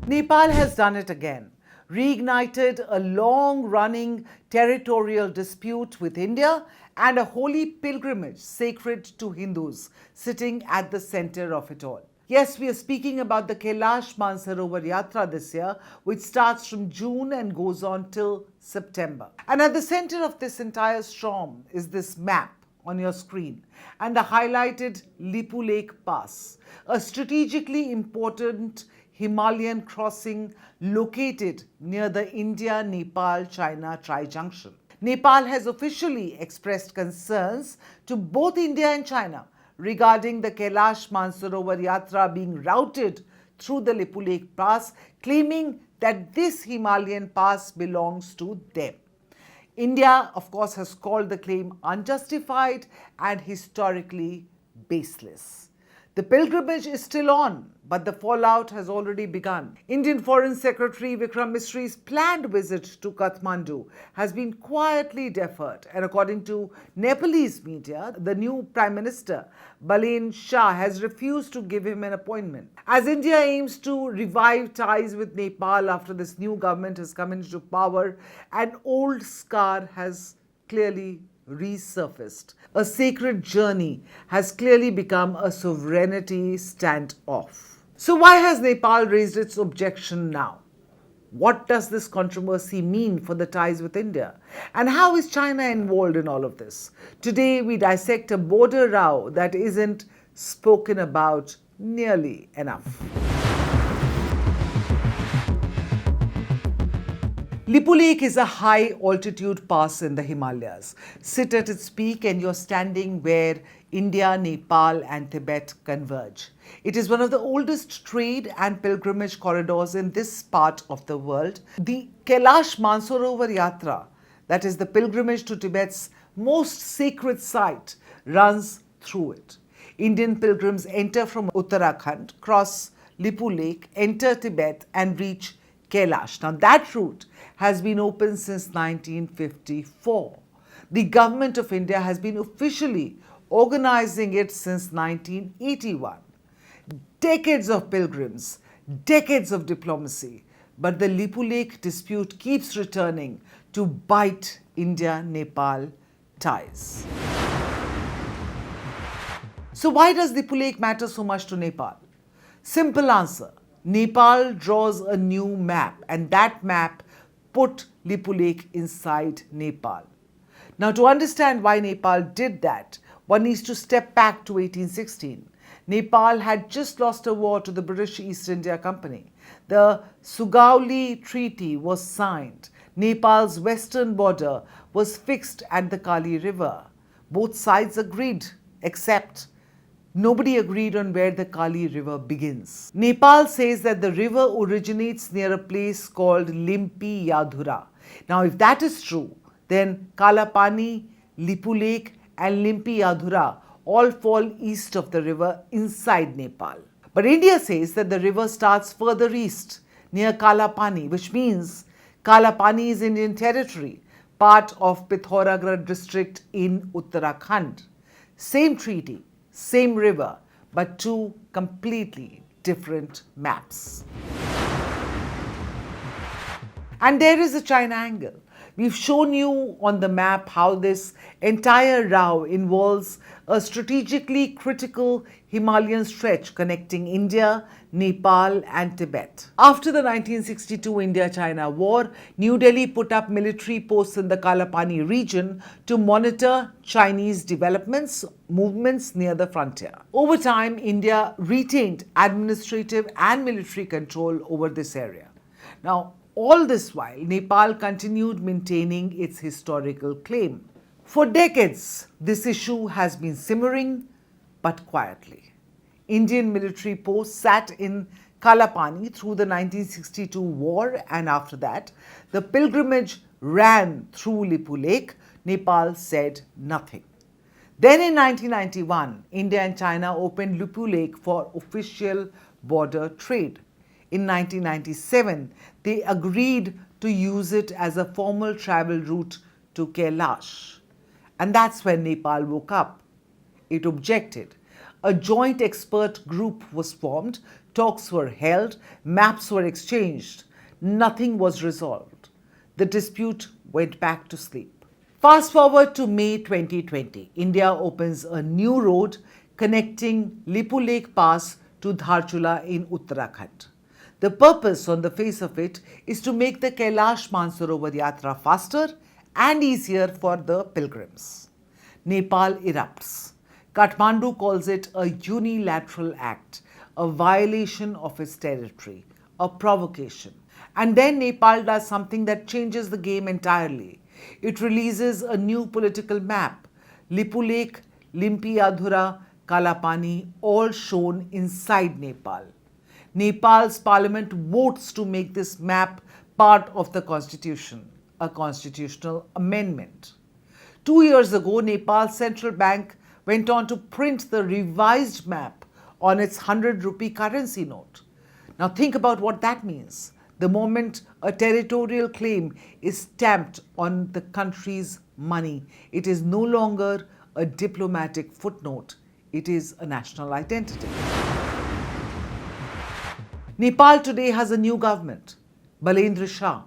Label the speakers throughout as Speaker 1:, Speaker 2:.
Speaker 1: Nepal has done it again, reignited a long-running territorial dispute with India and a holy pilgrimage sacred to Hindus sitting at the center of it all. Yes, we are speaking about the Kailash Mansarovar Yatra this year, which starts from June and goes on till September. And at the center of this entire storm is this map on your screen and the highlighted Lipulekh Pass, a strategically important Himalayan crossing located near the India-Nepal-China tri-junction. Nepal has officially expressed concerns to both India and China regarding the Kailash Mansarovar Yatra being routed through the Lipulekh Pass, claiming that this Himalayan pass belongs to them. India, of course, has called the claim unjustified and historically baseless. The pilgrimage is still on, but the fallout has already begun. Indian Foreign Secretary Vikram Misri's planned visit to Kathmandu has been quietly deferred, and according to Nepalese media, the new Prime Minister, Balen Shah, has refused to give him an appointment. As India aims to revive ties with Nepal after this new government has come into power, an old scar has clearly resurfaced. A sacred journey has clearly become a sovereignty standoff. So why has Nepal raised its objection now? What does this controversy mean for the ties with India? And how is China involved in all of this? Today we dissect a border row that isn't spoken about nearly enough. Lipulekh is a high-altitude pass in the Himalayas. Sit at its peak and you're standing where India, Nepal and Tibet converge. It is one of the oldest trade and pilgrimage corridors in this part of the world. The Kailash Mansarovar Yatra, that is the pilgrimage to Tibet's most sacred site, runs through it. Indian pilgrims enter from Uttarakhand, cross Lipulekh, enter Tibet and reach Kailash. Now that route has been open since 1954. The government of India has been officially organizing it since 1981. Decades of pilgrims, decades of diplomacy, but the Lipulekh dispute keeps returning to bite India-Nepal ties. So why does Lipulekh matter so much to Nepal? Simple answer. Nepal draws a new map, and that map put Lipulekh inside Nepal. Now, to understand why Nepal did that, one needs to step back to 1816. Nepal had just lost a war to the British East India Company. The Sugauli Treaty was signed. Nepal's western border was fixed at the Kali River. Both sides agreed, except nobody agreed on where the Kali River begins. Nepal says that the river originates near a place called Limpi Yadhura. Now, if that is true, then Kalapani, Lipulekh and Limpi Yadhura all fall east of the river inside Nepal. But India says that the river starts further east near Kalapani, which means Kalapani is Indian territory, part of Pithoragarh district in Uttarakhand. Same treaty, same river, but two completely different maps. And there is a China angle. We've shown you on the map how this entire row involves a strategically critical Himalayan stretch connecting India, Nepal and Tibet. After the 1962 India-China war, New Delhi put up military posts in the Kalapani region to monitor Chinese developments, movements near the frontier. Over time, India retained administrative and military control over this area. Now, all this while, Nepal continued maintaining its historical claim. For decades, this issue has been simmering, but quietly. Indian military posts sat in Kalapani through the 1962 war, and after that, the pilgrimage ran through Lipulekh. Nepal said nothing. Then in 1991, India and China opened Lipulekh for official border trade. In 1997, they agreed to use it as a formal travel route to Kailash. And that's when Nepal woke up. It objected. A joint expert group was formed Talks were held, maps were exchanged. Nothing was resolved. The dispute went back to sleep. Fast forward to May 2020. India opens a new road connecting Lipulekh Pass to Dharchula in Uttarakhand. The purpose on the face of it is to make the Kailash Mansarovar Yatra faster and easier for the pilgrims. Nepal erupts. Kathmandu calls it a unilateral act, a violation of its territory, a provocation. And then Nepal does something that changes the game entirely. It releases a new political map. Lipulekh, Limpiadhura, Kalapani, all shown inside Nepal. Nepal's parliament votes to make this map part of the constitution, a constitutional amendment. 2 years ago, Nepal's central bank went on to print the revised map on its 100 rupee currency note. Now think about what that means. The moment a territorial claim is stamped on the country's money, it is no longer a diplomatic footnote, it is a national identity. Nepal today has a new government, Balendra Shah,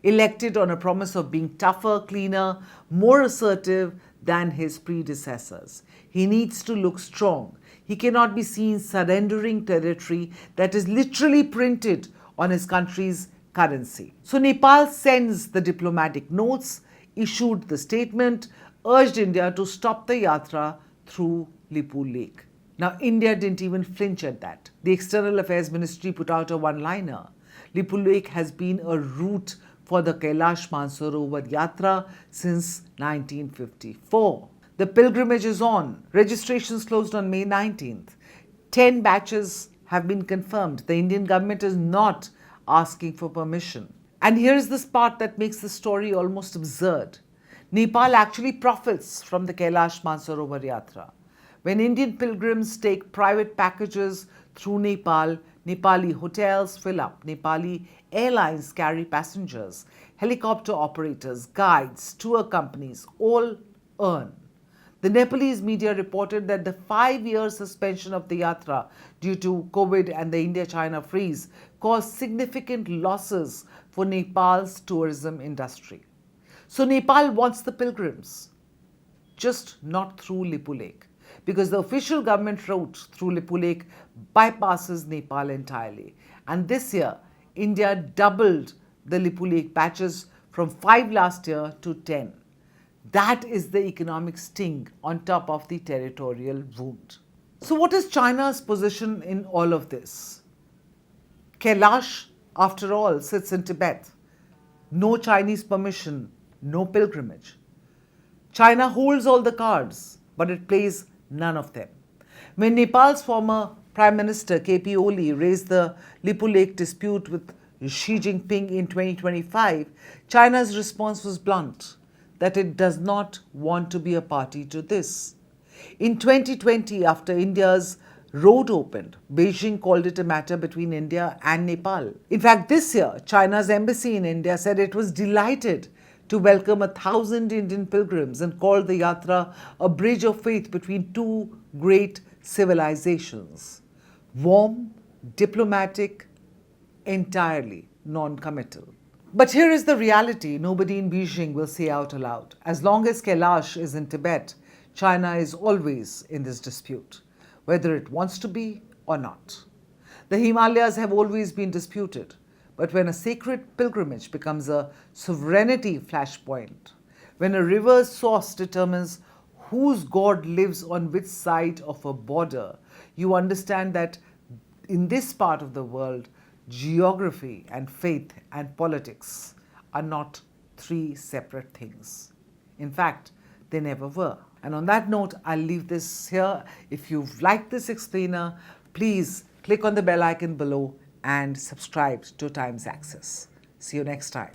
Speaker 1: elected on a promise of being tougher, cleaner, more assertive than his predecessors. He needs to look strong. He cannot be seen surrendering territory that is literally printed on his country's currency. So Nepal sends the diplomatic notes, issued the statement, urged India to stop the yatra through Lipulekh. Now India didn't even flinch at that. The External Affairs Ministry put out a one-liner. Lipulekh has been a route for the Kailash Mansarovar Yatra since 1954. The pilgrimage is on. Registrations closed on May 19th. 10 batches have been confirmed. The Indian government is not asking for permission. And here's this part that makes the story almost absurd. Nepal actually profits from the Kailash Mansarovar Yatra. When Indian pilgrims take private packages through Nepal, Nepali hotels fill up, Nepali airlines carry passengers, helicopter operators, guides, tour companies all earn. The Nepalese media reported that the 5-year suspension of the yatra due to COVID and the India-China freeze caused significant losses for Nepal's tourism industry. So Nepal wants the pilgrims, just not through Lipulekh, because the official government route through Lipulekh bypasses Nepal entirely. And this year, India doubled the Lipulekh batches from 5 last year to 10. That is the economic sting on top of the territorial wound. So what is China's position in all of this? Kailash, after all, sits in Tibet. No Chinese permission, no pilgrimage. China holds all the cards, but it plays none of them. When Nepal's former Prime Minister KP Oli raised the Lipulekh dispute with Xi Jinping in 2025, China's response was blunt, that it does not want to be a party to this. In 2020, after India's road opened, Beijing called it a matter between India and Nepal. In fact, this year, China's embassy in India said it was delighted to welcome 1,000 Indian pilgrims and called the yatra a bridge of faith between two great civilizations. Warm, diplomatic, entirely non-committal. But here is the reality nobody in Beijing will say out aloud. As long as Kailash is in Tibet, China is always in this dispute, whether it wants to be or not. The Himalayas have always been disputed, but when a sacred pilgrimage becomes a sovereignty flashpoint, when a river's source determines whose god lives on which side of a border, you understand that in this part of the world, geography and faith and politics are not three separate things. In fact, they never were. And on that note, I'll leave this here. If you've liked this explainer, please click on the bell icon below and subscribe to Times Access. See you next time.